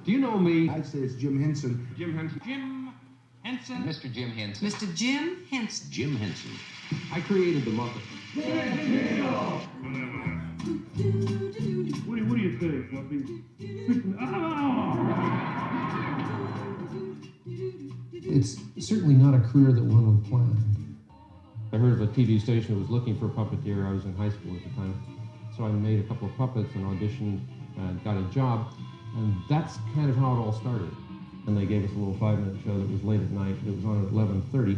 Do you know me? I'd say it's Jim Henson. Jim Henson. Jim Henson. Mr. Jim Henson. Mr. Jim Henson. Jim Henson. I created the Muppets. What do you think, Fluffy? It's certainly not a career that one would plan. I heard of a TV station that was looking for a puppeteer. I was in high school at the time. So I made a couple of puppets and auditioned and got a job. And that's kind of how it all started. And they gave us a little 5-minute show that was late at night. It was on at 11:30.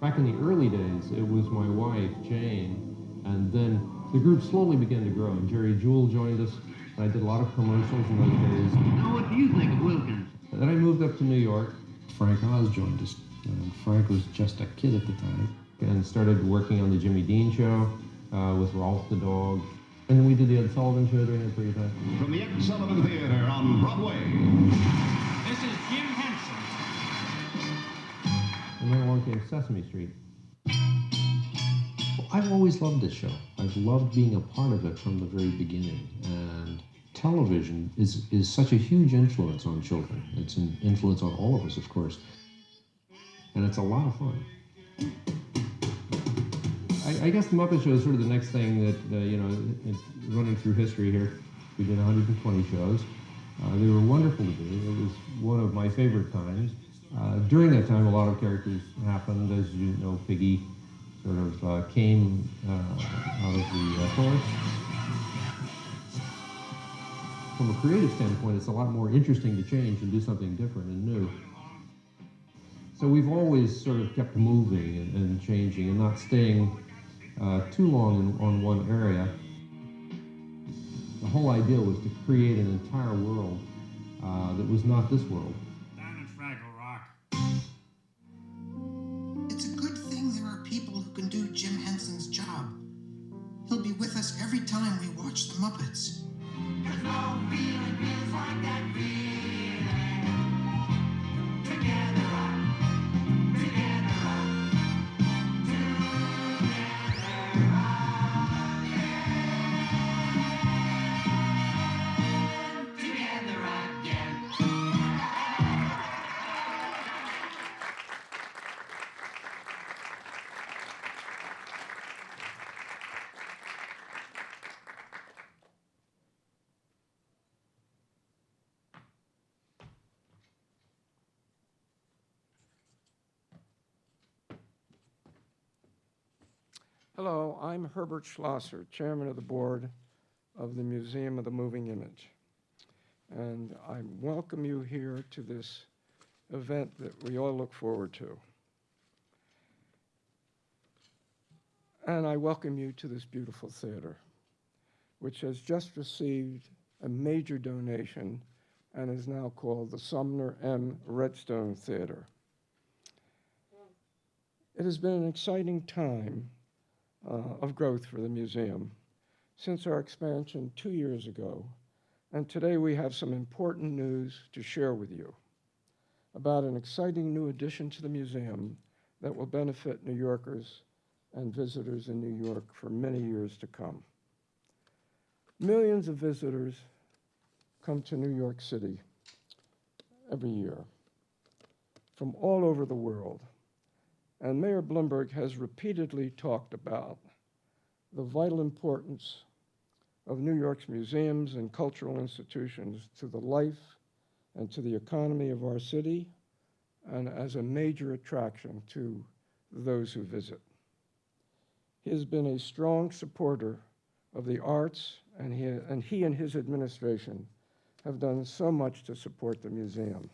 Back in the early days, it was my wife, Jane, and then the group slowly began to grow. And Jerry Jewell joined us, and I did a lot of commercials in those days. Now, what do you think of Wilkins? And then I moved up to New York. Frank Oz joined us. Frank was just a kid at the time. And started working on the Jimmy Dean Show with Rolf the Dog. And then we did the Ed Sullivan Show during that period of time. From the Ed Sullivan Theater on Broadway. This is Jim Henson. And then along came Sesame Street. Well, I've always loved this show. I've loved being a part of it from the very beginning. And television is such a huge influence on children. It's an influence on all of us, of course. And it's a lot of fun. I guess the Muppet Show is sort of the next thing that, it's running through history here. We did 120 shows. They were wonderful to do. It was one of my favorite times. During that time, a lot of characters happened. As you know, Piggy sort of came out of the forest. From a creative standpoint, it's a lot more interesting to change and do something different and new. So we've always sort of kept moving and changing and not staying too long on one area. The whole idea was to create an entire world that was not this world. Down in Fraggle Rock. It's a good thing there are people who can do Jim Henson's job. He'll be with us every time we watch the Muppets. There's no feeling feels like that feeling. Together rock, together rock, together rock, together again. Hello, I'm Herbert Schlosser, Chairman of the Board of the Museum of the Moving Image. And I welcome you here to this event that we all look forward to. And I welcome you to this beautiful theater, which has just received a major donation and is now called the Sumner M. Redstone Theater. It has been an exciting time of growth for the museum since our expansion 2 years ago, and today we have some important news to share with you about an exciting new addition to the museum that will benefit New Yorkers and visitors in New York for many years to come. Millions of visitors come to New York City every year from all over the world. And Mayor Bloomberg has repeatedly talked about the vital importance of New York's museums and cultural institutions to the life and to the economy of our city, and as a major attraction to those who visit. He has been a strong supporter of the arts, and he and his administration have done so much to support the museum.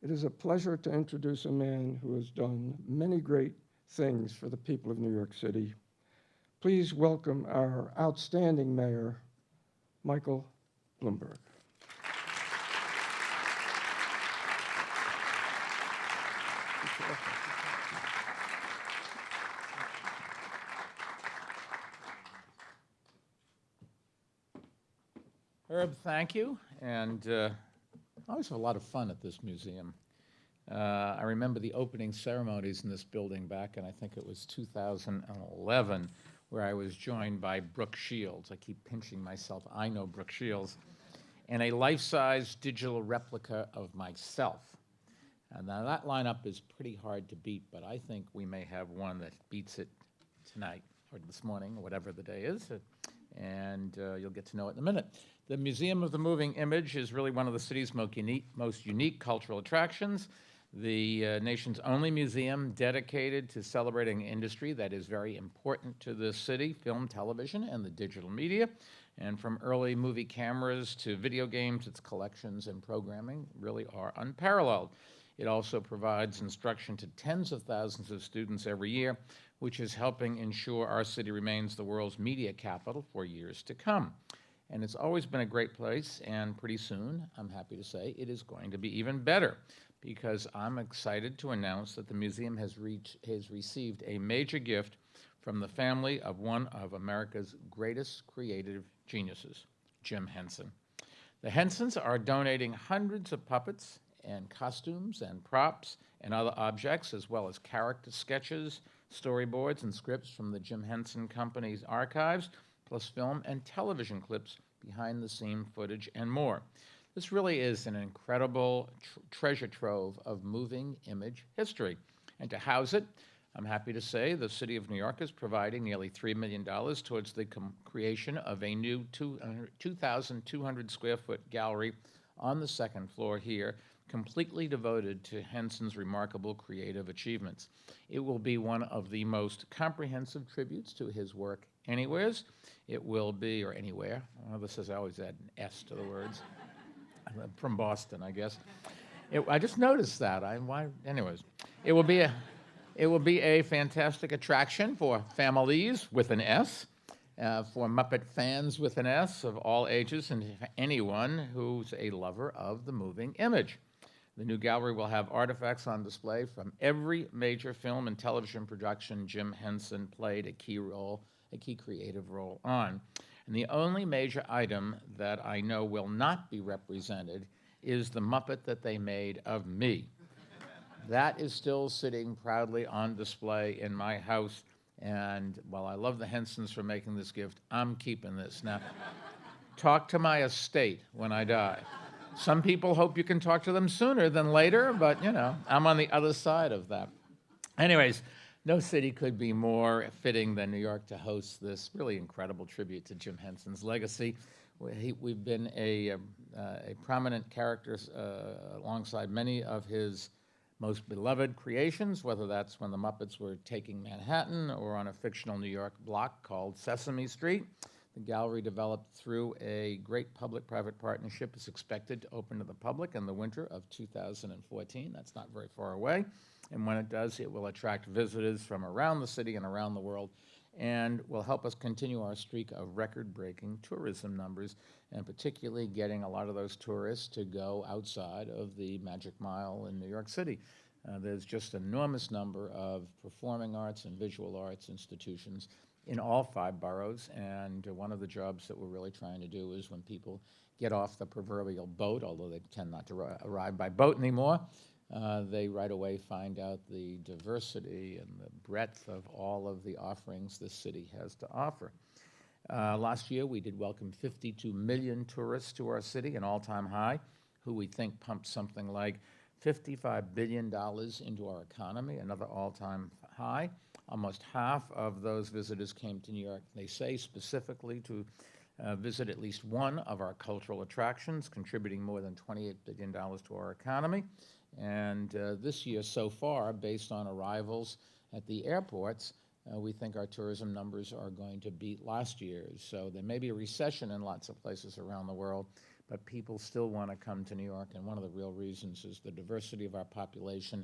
It is a pleasure to introduce a man who has done many great things for the people of New York City. Please welcome our outstanding mayor, Michael Bloomberg. Herb, thank you. And I always have a lot of fun at this museum. I remember the opening ceremonies in this building back in, I think it was 2011, where I was joined by Brooke Shields. I keep pinching myself. I know Brooke Shields. and a life-size digital replica of myself. And now that lineup is pretty hard to beat, but I think we may have one that beats it tonight or this morning, or whatever the day is, and you'll get to know it in a minute. The Museum of the Moving Image is really one of the city's most unique cultural attractions. The nation's only museum dedicated to celebrating an industry that is very important to this city, film, television, and the digital media. And from early movie cameras to video games, its collections and programming really are unparalleled. It also provides instruction to tens of thousands of students every year, which is helping ensure our city remains the world's media capital for years to come. And it's always been a great place, and pretty soon, I'm happy to say, it is going to be even better, because I'm excited to announce that the museum has received a major gift from the family of one of America's greatest creative geniuses, Jim Henson. The Hensons are donating hundreds of puppets and costumes and props and other objects, as well as character sketches, storyboards, and scripts from the Jim Henson Company's archives, plus film and television clips, behind-the-scene footage, and more. This really is an incredible treasure trove of moving image history. And to house it, I'm happy to say the City of New York is providing nearly $3 million towards the creation of a new 2,200 square foot gallery on the second floor here, completely devoted to Henson's remarkable creative achievements. It will be one of the most comprehensive tributes to his work anywheres. It will be, or anywhere, this says I always add an S to the words. I'm from Boston, I guess. I just noticed that. Anyways, it will be a fantastic attraction for families with an S, for Muppet fans with an S of all ages, and anyone who's a lover of the moving image. The new gallery will have artifacts on display from every major film and television production Jim Henson played a key creative role on. And the only major item that I know will not be represented is the Muppet that they made of me. That is still sitting proudly on display in my house, and while I love the Hensons for making this gift, I'm keeping this. Now, talk to my estate when I die. Some people hope you can talk to them sooner than later, but, you know, I'm on the other side of that. Anyways, no city could be more fitting than New York to host this really incredible tribute to Jim Henson's legacy. We've been a prominent character alongside many of his most beloved creations, whether that's when the Muppets were taking Manhattan or on a fictional New York block called Sesame Street. The gallery, developed through a great public-private partnership, is expected to open to the public in the winter of 2014. That's not very far away. And when it does, it will attract visitors from around the city and around the world, and will help us continue our streak of record-breaking tourism numbers, and particularly getting a lot of those tourists to go outside of the Magic Mile in New York City. There's just an enormous number of performing arts and visual arts institutions in all 5 boroughs, and one of the jobs that we're really trying to do is when people get off the proverbial boat, although they tend not to arrive by boat anymore, they right away find out the diversity and the breadth of all of the offerings this city has to offer. Last year, we did welcome 52 million tourists to our city, an all-time high, who we think pumped something like $55 billion into our economy, another all-time high. Almost half of those visitors came to New York, they say, specifically to visit at least one of our cultural attractions, contributing more than $28 billion to our economy. And this year so far, based on arrivals at the airports, we think our tourism numbers are going to beat last year's. So there may be a recession in lots of places around the world, but people still want to come to New York, and one of the real reasons is the diversity of our population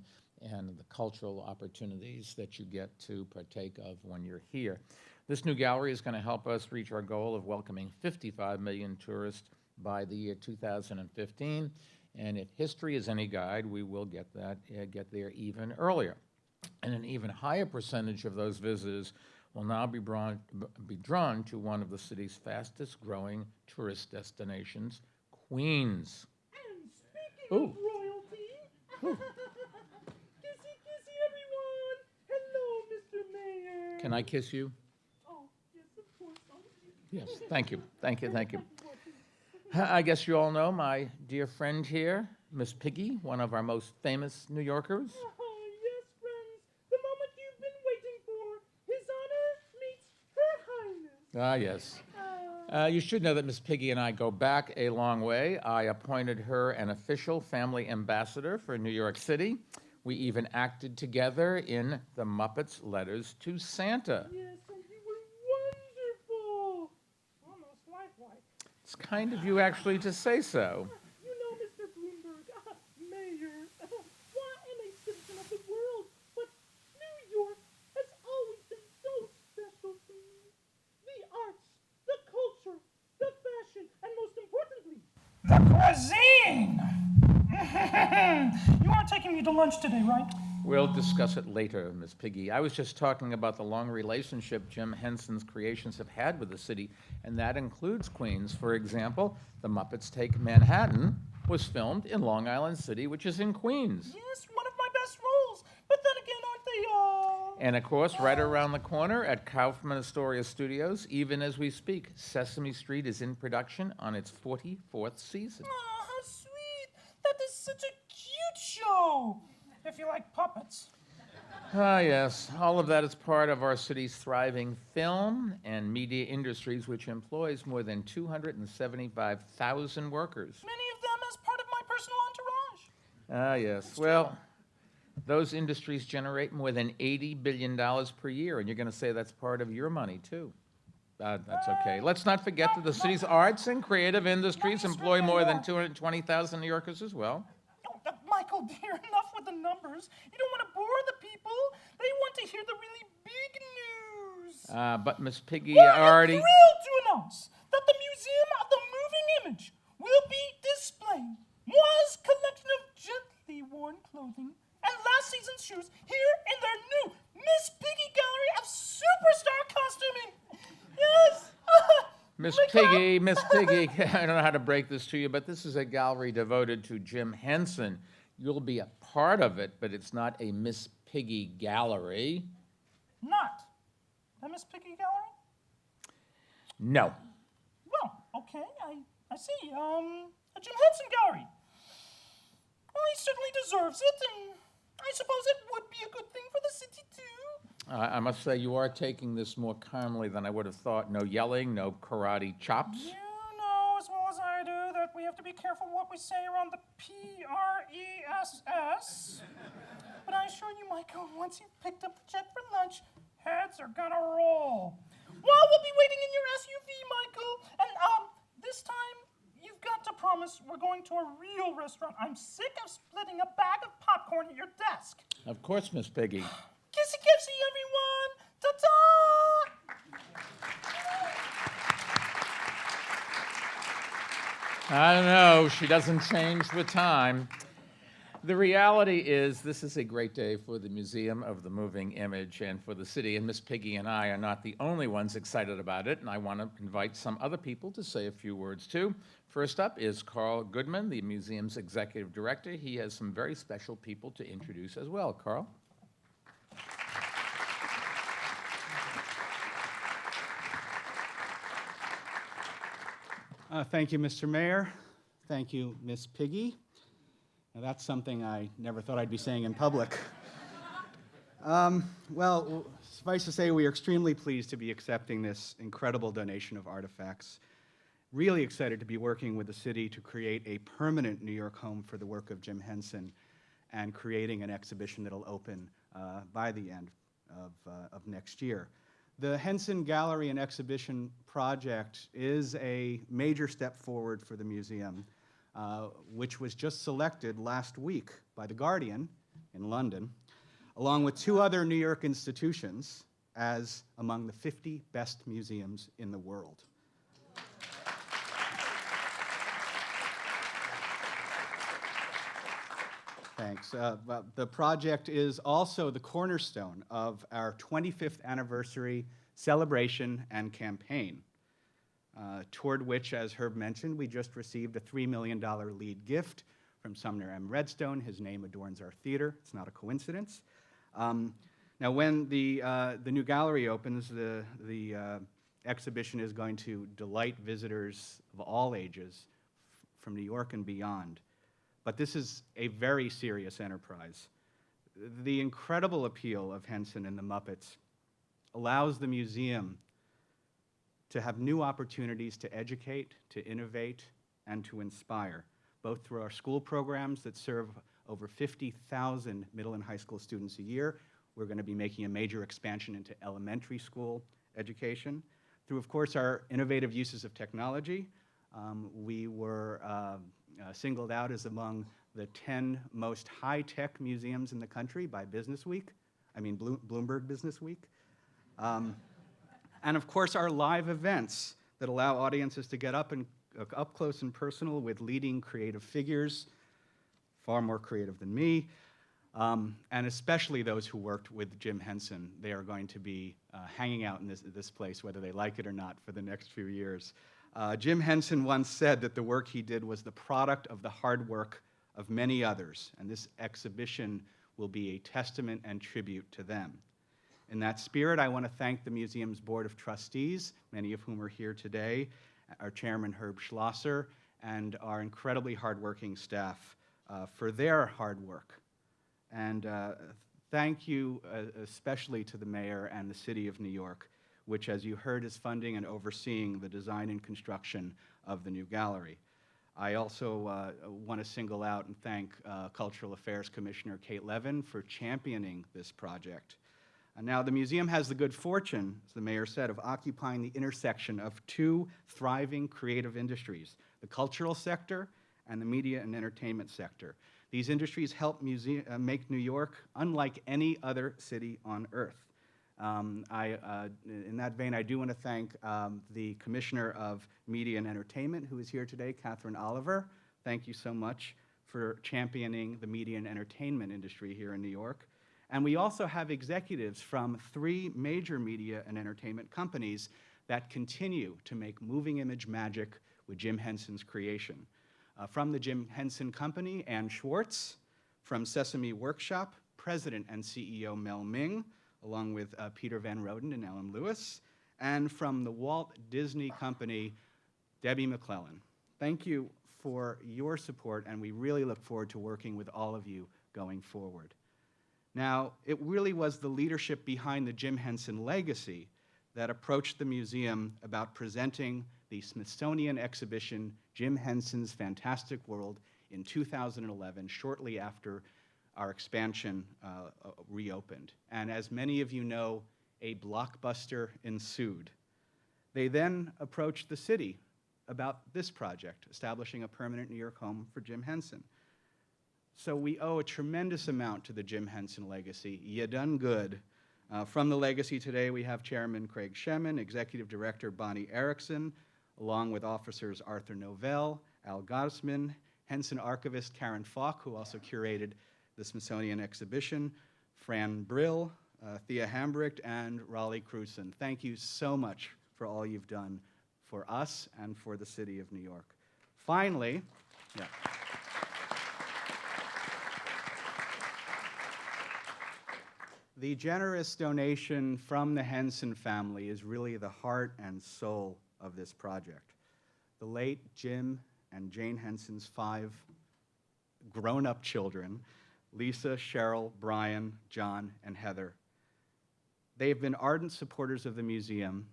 and the cultural opportunities that you get to partake of when you're here. This new gallery is going to help us reach our goal of welcoming 55 million tourists by the year 2015, and if history is any guide, we will get there even earlier. And an even higher percentage of those visitors will now be drawn to one of the city's fastest growing tourist destinations, Queens. And speaking of royalty, kissy, kissy, everyone. Hello, Mr. Mayor. Can I kiss you? Oh, yes, of course. Yes, thank you. I guess you all know my dear friend here, Miss Piggy, one of our most famous New Yorkers. Oh, yes, friends. The moment you've been waiting for. His Honor meets Her Highness. Ah, yes. You should know that Miss Piggy and I go back a long way. I appointed her an official family ambassador for New York City. We even acted together in the Muppets Letters to Santa. Yes, and you were wonderful. Almost lifelike. It's kind of you actually to say so. You know, Mr. Bloomberg, Mayor, why am a citizen of the world? But New York has always been so special to me. The arts, the culture, the fashion, and most importantly, the cuisine! You aren't taking me to lunch today, right? We'll discuss it later, Miss Piggy. I was just talking about the long relationship Jim Henson's creations have had with the city, and that includes Queens. For example, The Muppets Take Manhattan was filmed in Long Island City, which is in Queens. Yes, one of my best roles. But then again, aren't they all? And of course, right around the corner at Kaufman Astoria Studios, even as we speak, Sesame Street is in production on its 44th season. Oh, how sweet. That is such a cute show. If you like puppets. Ah, yes. All of that is part of our city's thriving film and media industries, which employs more than 275,000 workers. Many of them as part of my personal entourage. Ah, yes. Well, those industries generate more than $80 billion per year, and you're going to say that's part of your money, too. That's okay. Let's not forget that the city's arts and creative industries employ more than 220,000 New Yorkers as well. Michael, dear, enough with the numbers. You don't want to bore the people. They want to hear the really big news. But Miss Piggy We're already... thrilled to announce that the Museum of the Moving Image will be displaying Moi's collection of gently worn clothing and last season's shoes here in their new Miss Piggy Gallery of Superstar Costuming. Yes. Miss Piggy, I don't know how to break this to you, but this is a gallery devoted to Jim Henson. You'll be a part of it, but it's not a Miss Piggy gallery. Not a Miss Piggy Gallery? No. Well, okay, I see. A Jim Henson Gallery. Well, he certainly deserves it, and I suppose it would be a good thing for the city, too. I must say you are taking this more calmly than I would have thought. No yelling, no karate chops. You know as well as I do that we have to be careful what we say around the PRESS. But I assure you, Michael, once you've picked up the check for lunch, heads are gonna roll. Well, we'll be waiting in your SUV, Michael. And, this time, you've got to promise we're going to a real restaurant. I'm sick of splitting a bag of popcorn at your desk. Of course, Miss Piggy. Kissy kissy, everyone! Ta-ta! I don't know. She doesn't change with time. The reality is this is a great day for the Museum of the Moving Image and for the city, and Miss Piggy and I are not the only ones excited about it, and I want to invite some other people to say a few words too. First up is Carl Goodman, the museum's executive director. He has some very special people to introduce as well. Carl? Thank you, Mr. Mayor. Thank you, Miss Piggy. Now, that's something I never thought I'd be saying in public. Well, suffice to say, we are extremely pleased to be accepting this incredible donation of artifacts. Really excited to be working with the city to create a permanent New York home for the work of Jim Henson and creating an exhibition that'll open by the end of next year. The Henson Gallery and Exhibition project is a major step forward for the museum, which was just selected last week by The Guardian in London, along with 2 other New York institutions, as among the 50 best museums in the world. Thanks. The project is also the cornerstone of our 25th anniversary celebration and campaign, toward which, as Herb mentioned, we just received a $3 million lead gift from Sumner M. Redstone. His name adorns our theater. It's not a coincidence. Now, when the new gallery opens, the exhibition is going to delight visitors of all ages from New York and beyond. But this is a very serious enterprise. The incredible appeal of Henson and the Muppets allows the museum to have new opportunities to educate, to innovate, and to inspire, both through our school programs that serve over 50,000 middle and high school students a year. We're going to be making a major expansion into elementary school education. Through, of course, our innovative uses of technology. We were singled out as among the 10 most high-tech museums in the country by Bloomberg Business Week. And of course, our live events that allow audiences to get up close and personal with leading creative figures, far more creative than me, and especially those who worked with Jim Henson. They are going to be hanging out in this place, whether they like it or not, for the next few years. Jim Henson once said that the work he did was the product of the hard work of many others, and this exhibition will be a testament and tribute to them. In that spirit, I want to thank the museum's Board of Trustees, many of whom are here today, our chairman, Herb Schlosser, and our incredibly hardworking staff for their hard work. And thank you especially to the mayor and the city of New York, which, as you heard, is funding and overseeing the design and construction of the new gallery. I also want to single out and thank Cultural Affairs Commissioner Kate Levin for championing this project. Now, the museum has the good fortune, as the mayor said, of occupying the intersection of two thriving creative industries, the cultural sector and the media and entertainment sector. These industries help make New York unlike any other city on earth. In that vein, I do want to thank the Commissioner of Media and Entertainment, who is here today, Catherine Oliver. Thank you so much for championing the media and entertainment industry here in New York. And we also have executives from 3 major media and entertainment companies that continue to make moving image magic with Jim Henson's creation. From the Jim Henson Company, Ann Schwartz. From Sesame Workshop, President and CEO Mel Ming, along with Peter Van Roden and Ellen Lewis. And from the Walt Disney Company, Debbie McClellan. Thank you for your support, and we really look forward to working with all of you going forward. Now, it really was the leadership behind the Jim Henson legacy that approached the museum about presenting the Smithsonian exhibition, Jim Henson's Fantastic World, in 2011, shortly after our expansion reopened. And as many of you know, a blockbuster ensued. They then approached the city about this project, establishing a permanent New York home for Jim Henson. So we owe a tremendous amount to the Jim Henson legacy. You done good. From the legacy today, we have Chairman Craig Shemin, Executive Director Bonnie Erickson, along with officers Arthur Novell, Al Gossman, Henson archivist Karen Falk, who also curated the Smithsonian exhibition, Fran Brill, Thea Hambrecht, and Raleigh Cruson. Thank you so much for all you've done for us and for the city of New York. Finally, the generous donation from the Henson family is really the heart and soul of this project. The late Jim and Jane Henson's 5 grown-up children, Lisa, Cheryl, Brian, John, and Heather. They've been ardent supporters of the museum,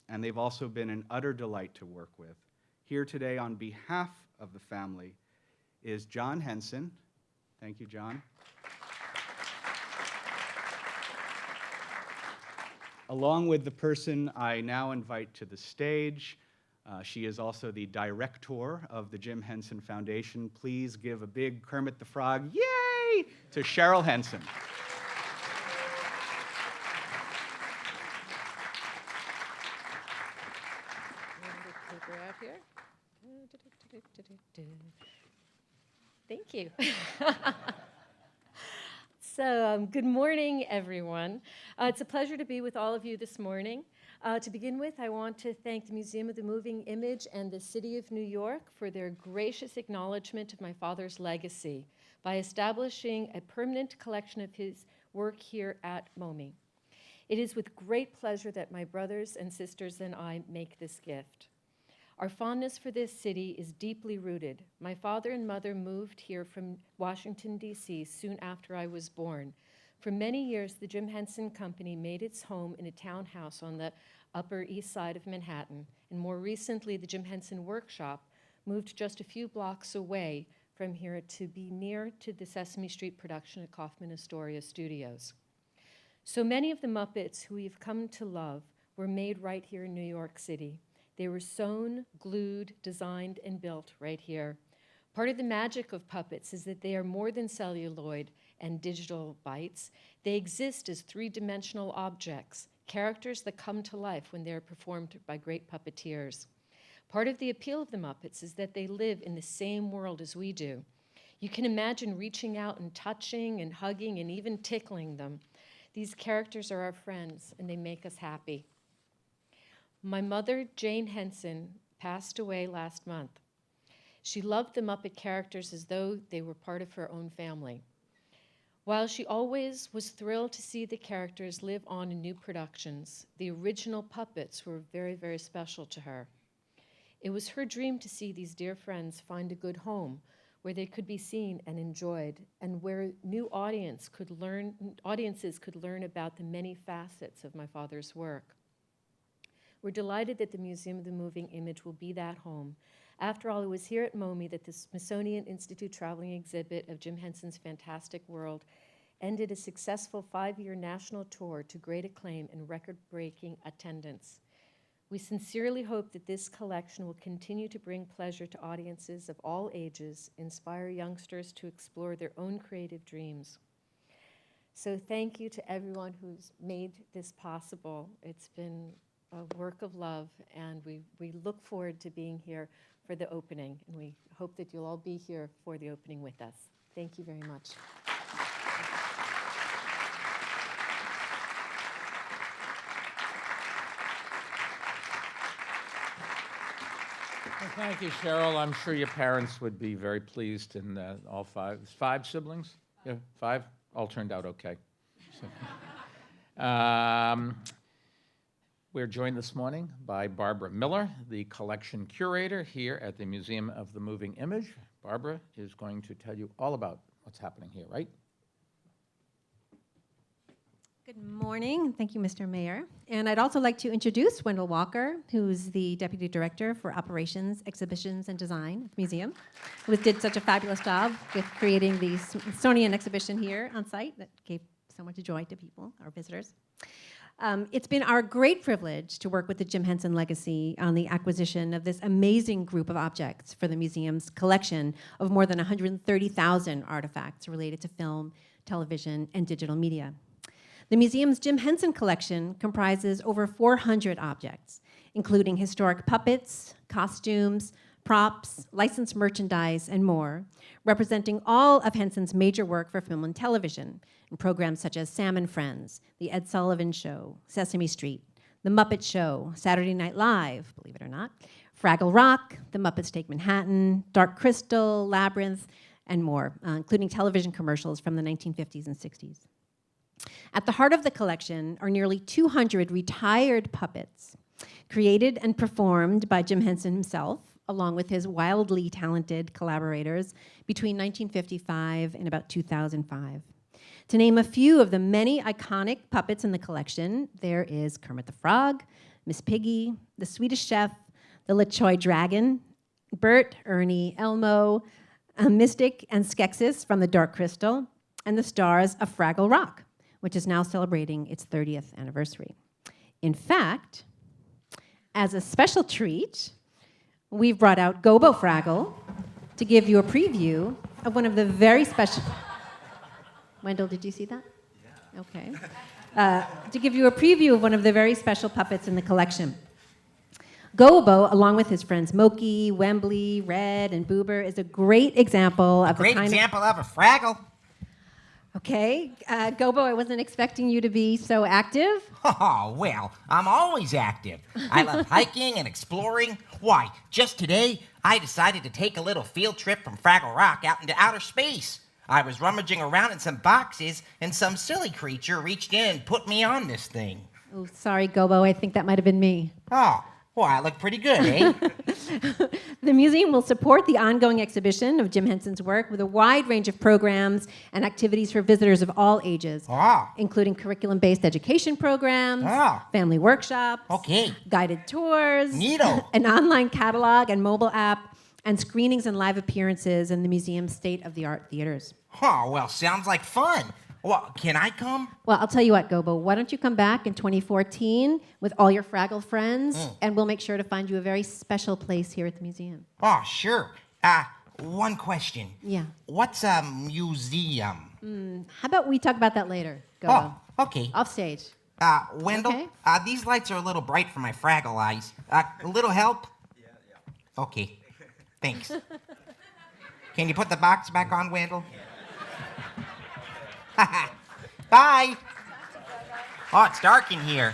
and they've also been an utter delight to work with. Here today on behalf of the family is John Henson. Thank you, John. Along with the person I now invite to the stage. She is also the director of the Jim Henson Foundation. Please give a big Kermit the Frog, yay, to Cheryl Henson. Paper out here. Thank you. So, good morning, everyone. It's a pleasure to be with all of you this morning. To begin with, I want to thank the Museum of the Moving Image and the City of New York for their gracious acknowledgement of my father's legacy by establishing a permanent collection of his work here at MoMI. It is with great pleasure that my brothers and sisters and I make this gift. Our fondness for this city is deeply rooted. My father and mother moved here from Washington, D.C. soon after I was born. For many years, the Jim Henson Company made its home in a townhouse on the Upper East Side of Manhattan, and more recently, the Jim Henson Workshop moved just a few blocks away from here to be near to the Sesame Street production at Kaufman Astoria Studios. So many of the Muppets who we've come to love were made right here in New York City. They were sewn, glued, designed, and built right here. Part of the magic of puppets is that they are more than celluloid and digital bytes. They exist as three-dimensional objects, characters that come to life when they're performed by great puppeteers. Part of the appeal of the Muppets is that they live in the same world as we do. You can imagine reaching out and touching and hugging and even tickling them. These characters are our friends, and they make us happy. My mother, Jane Henson, passed away last month. She loved the Muppet characters as though they were part of her own family. While she always was thrilled to see the characters live on in new productions, the original puppets were very, very special to her. It was her dream to see these dear friends find a good home where they could be seen and enjoyed, and where new audiences could learn about the many facets of my father's work. We're delighted that the Museum of the Moving Image will be that home. After all, it was here at MoMI that the Smithsonian Institute traveling exhibit of Jim Henson's Fantastic World ended a successful 5-year national tour to great acclaim and record-breaking attendance. We sincerely hope that this collection will continue to bring pleasure to audiences of all ages, inspire youngsters to explore their own creative dreams. So thank you to everyone who's made this possible. It's been a work of love, and we look forward to being here for the opening, and we hope that you'll all be here for the opening with us. Thank you very much. Well, thank you, Cheryl. I'm sure your parents would be very pleased, and all five siblings? Yeah, 5? All turned out okay. So, we're joined this morning by Barbara Miller, the collection curator here at the Museum of the Moving Image. Barbara is going to tell you all about what's happening here, right? Good morning. Thank you, Mr. Mayor. And I'd also like to introduce Wendell Walker, who's the Deputy Director for Operations, Exhibitions, and Design at the museum, who did such a fabulous job with creating the Smithsonian exhibition here on site that gave so much joy to people, our visitors. It's been our great privilege to work with the Jim Henson Legacy on the acquisition of this amazing group of objects for the museum's collection of more than 130,000 artifacts related to film, television, and digital media. The museum's Jim Henson collection comprises over 400 objects, including historic puppets, costumes, props, licensed merchandise, and more, representing all of Henson's major work for film and television, in programs such as Sam and Friends, The Ed Sullivan Show, Sesame Street, The Muppet Show, Saturday Night Live, believe it or not, Fraggle Rock, The Muppets Take Manhattan, Dark Crystal, Labyrinth, and more, including television commercials from the 1950s and 60s. At the heart of the collection are nearly 200 retired puppets, created and performed by Jim Henson himself, along with his wildly talented collaborators, between 1955 and about 2005. To name a few of the many iconic puppets in the collection, there is Kermit the Frog, Miss Piggy, the Swedish Chef, the LeChoy Dragon, Bert, Ernie, Elmo, Mystic, and Skeksis from the Dark Crystal, and the stars of Fraggle Rock, which is now celebrating its 30th anniversary. In fact, as a special treat, we've brought out Gobo Fraggle to give you a preview of one of the very special... Wendell, did you see that? Yeah. Okay. To give you a preview of one of the very special puppets in the collection. Gobo, along with his friends Moki, Wembley, Red, and Boober, is a great example of Great example of a Fraggle. Okay. Gobo, I wasn't expecting you to be so active. Oh, well, I'm always active. I love hiking and exploring. Why, just today, I decided to take a little field trip from Fraggle Rock out into outer space. I was rummaging around in some boxes, and some silly creature reached in and put me on this thing. Oh, sorry, Gobo. I think that might have been me. Oh, Well, I look pretty good, eh? The museum will support the ongoing exhibition of Jim Henson's work with a wide range of programs and activities for visitors of all ages, including curriculum-based education programs, family workshops, guided tours, an online catalog and mobile app, and screenings and live appearances in the museum's state-of-the-art theaters. Oh, well, sounds like fun. Well, can I come? Well, I'll tell you what, Gobo, why don't you come back in 2014 with all your Fraggle friends, and we'll make sure to find you a very special place here at the museum. Oh, sure. One question. Yeah. What's a museum? How about we talk about that later, Gobo? Oh, okay. Off stage. Wendell, Okay. These lights are a little bright for my Fraggle eyes. A little help? Yeah. Okay. Thanks. Can you put the box back on, Wendell? Bye. Oh, it's dark in here.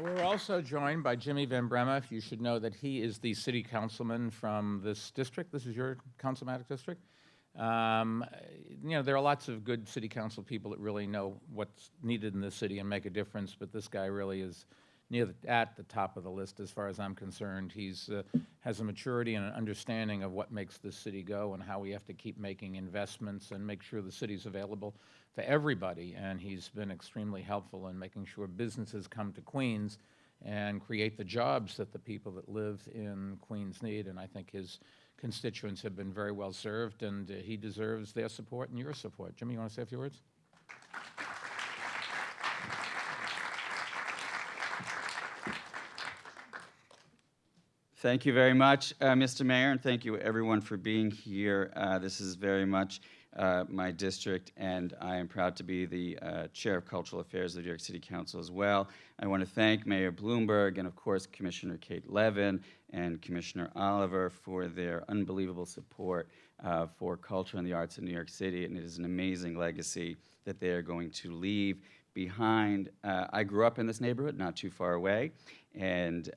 We're also joined by Jimmy Van Bremma. You should know that he is the city councilman from this district. This is your councilmatic district. There are lots of good city council people that really know what's needed in the city and make a difference, but this guy really is at the top of the list as far as I'm concerned. He's has a maturity and an understanding of what makes this city go and how we have to keep making investments and make sure the city's available for everybody. And he's been extremely helpful in making sure businesses come to Queens and create the jobs that the people that live in Queens need. And I think his constituents have been very well served, and he deserves their support and your support. Jimmy, you want to say a few words? Thank you very much, Mr. Mayor, and thank you everyone for being here. This is very much my district, and I am proud to be the Chair of Cultural Affairs of the New York City Council as well. I want to thank Mayor Bloomberg and, of course, Commissioner Kate Levin and Commissioner Oliver for their unbelievable support for culture and the arts in New York City, and it is an amazing legacy that they are going to leave behind. I grew up in this neighborhood, not too far away, and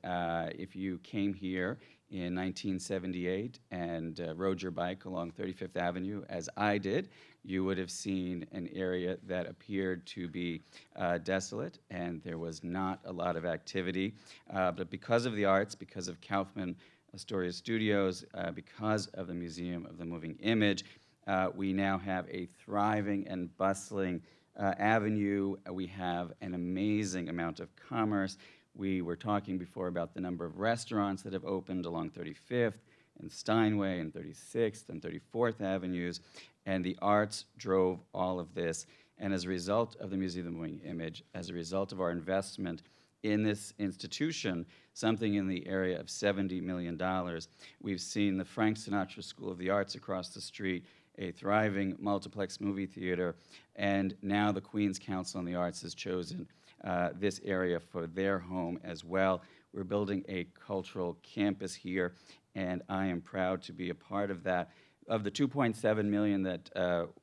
if you came here in 1978 and rode your bike along 35th Avenue, as I did, you would have seen an area that appeared to be desolate, and there was not a lot of activity. But because of the arts, because of Kaufman Astoria Studios, because of the Museum of the Moving Image, we now have a thriving and bustling avenue. We have an amazing amount of commerce. We were talking before about the number of restaurants that have opened along 35th and Steinway and 36th and 34th Avenues, and the arts drove all of this. And as a result of the Museum of the Moving Image, as a result of our investment in this institution, something in the area of $70 million, we've seen the Frank Sinatra School of the Arts across the street, a thriving multiplex movie theater, and now the Queens Council on the Arts has chosen this area for their home as well. We're building a cultural campus here, and I am proud to be a part of that. Of the $2.7 million that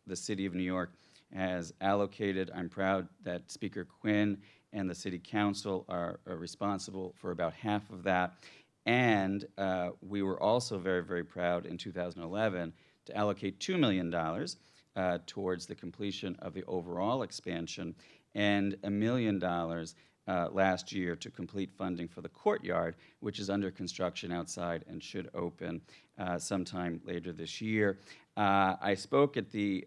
the City of New York has allocated, I'm proud that Speaker Quinn and the City Council are responsible for about half of that. And we were also very, very proud in 2011 to allocate $2 million towards the completion of the overall expansion, and $1 million last year to complete funding for the courtyard, which is under construction outside and should open sometime later this year. I spoke at the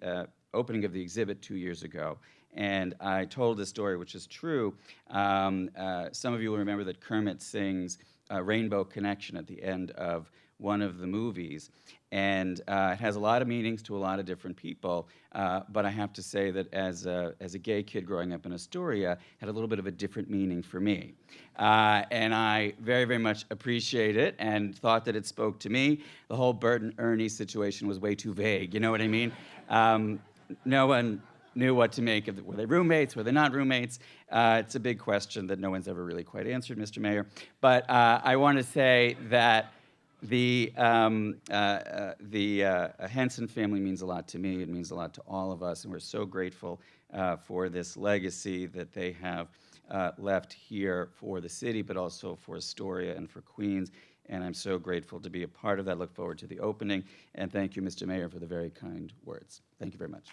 opening of the exhibit 2 years ago, and I told this story, which is true. Some of you will remember that Kermit sings Rainbow Connection at the end of one of the movies, and it has a lot of meanings to a lot of different people, but I have to say that as a gay kid growing up in Astoria, it had a little bit of a different meaning for me. And I very, very much appreciate it and thought that it spoke to me. The whole Bert and Ernie situation was way too vague, you know what I mean? No one knew what to make of it. Were they roommates? Were they not roommates? It's a big question that no one's ever really quite answered, Mr. Mayor. But I want to say that the Henson family means a lot to me. It means a lot to all of us, and we're so grateful for this legacy that they have left here for the city, but also for Astoria and for Queens. And I'm so grateful to be a part of that. Look forward to the opening. And thank you, Mr. Mayor, for the very kind words. Thank you very much.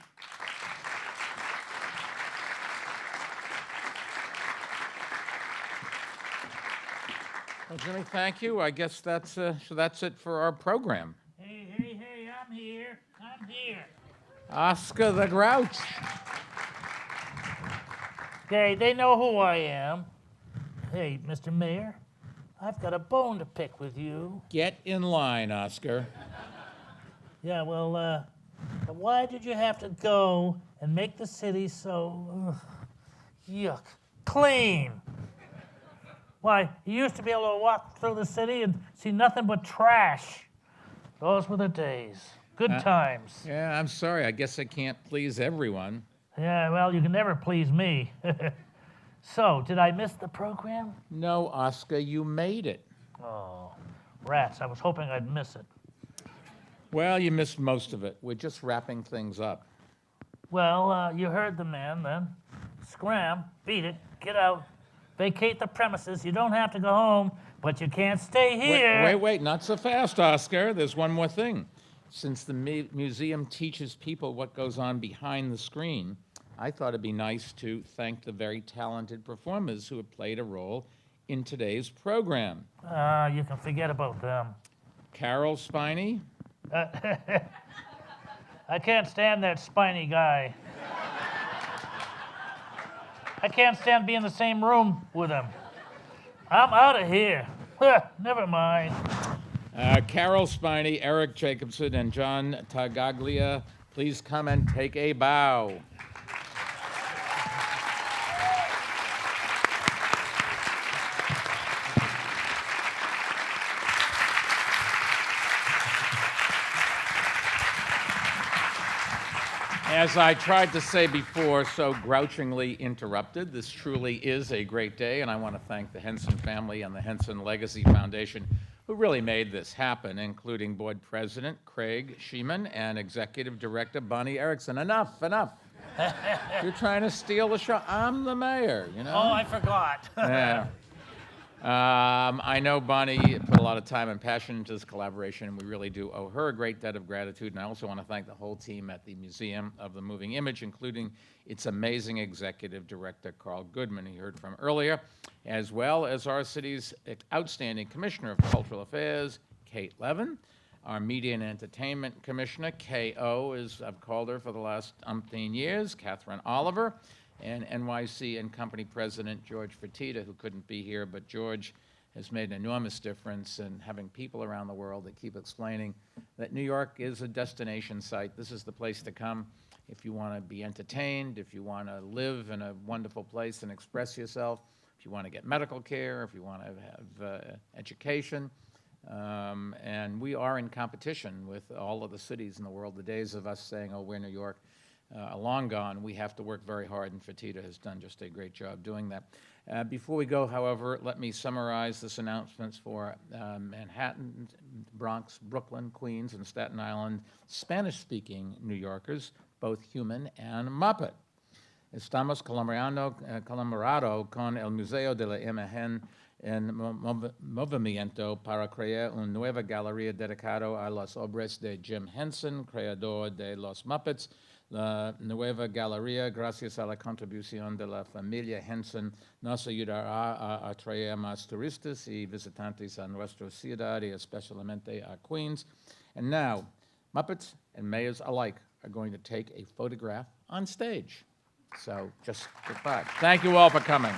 Well, Jimmy, thank you. I guess that's it for our program. Hey, I'm here. I'm here. Oscar the Grouch. Okay, they know who I am. Hey, Mr. Mayor, I've got a bone to pick with you. Get in line, Oscar. Yeah, well, why did you have to go and make the city so, yuck, clean? Why, you used to be able to walk through the city and see nothing but trash. Those were the days. Good times. Yeah, I'm sorry. I guess I can't please everyone. Yeah, well, you can never please me. So, did I miss the program? No, Oscar, you made it. Oh, rats. I was hoping I'd miss it. Well, you missed most of it. We're just wrapping things up. Well, you heard the man then. Scram, beat it, get out, vacate the premises. You don't have to go home, but you can't stay here. Wait, not so fast, Oscar. There's one more thing. Since the museum teaches people what goes on behind the screen, I thought it'd be nice to thank the very talented performers who have played a role in today's program. You can forget about them. Carol Spiney. I can't stand that spiny guy. I can't stand being in the same room with him. I'm out of here. Never mind. Carol Spiney, Eric Jacobson, and John Tagaglia, please come and take a bow. As I tried to say before, so grouchingly interrupted, this truly is a great day, and I want to thank the Henson family and the Henson Legacy Foundation who really made this happen, including Board President Craig Sheeman and Executive Director Bonnie Erickson. Enough. You're trying to steal the show. I'm the mayor, you know? Oh, I forgot. Yeah. I know Bonnie put a lot of time and passion into this collaboration, and we really do owe her a great debt of gratitude. And I also want to thank the whole team at the Museum of the Moving Image, including its amazing executive director, Carl Goodman, who you heard from earlier, as well as our city's outstanding Commissioner of Cultural Affairs, Kate Levin, our Media and Entertainment Commissioner, KO, as I've called her for the last umpteen years, Catherine Oliver, and NYC and Company President George Fertitta, who couldn't be here, but George has made an enormous difference in having people around the world that keep explaining that New York is a destination site. This is the place to come if you want to be entertained, if you want to live in a wonderful place and express yourself, if you want to get medical care, if you want to have education. And we are in competition with all of the cities in the world. The days of us saying, oh, we're New York, are long gone. We have to work very hard, and Fertitta has done just a great job doing that. Before we go, however, let me summarize this announcements for Manhattan, Bronx, Brooklyn, Queens, and Staten Island Spanish-speaking New Yorkers, both human and Muppet. Estamos colaborando con el Museo de la Imagen en movimiento para crear una nueva galería dedicado a las obras de Jim Henson, creador de los Muppets. La nueva galería, gracias a la contribución de la familia Henson, nos ayudará a atraer más turistas y visitantes a nuestra ciudad y especialmente a Queens. And now, Muppets and mayors alike are going to take a photograph on stage. So just goodbye. Thank you all for coming.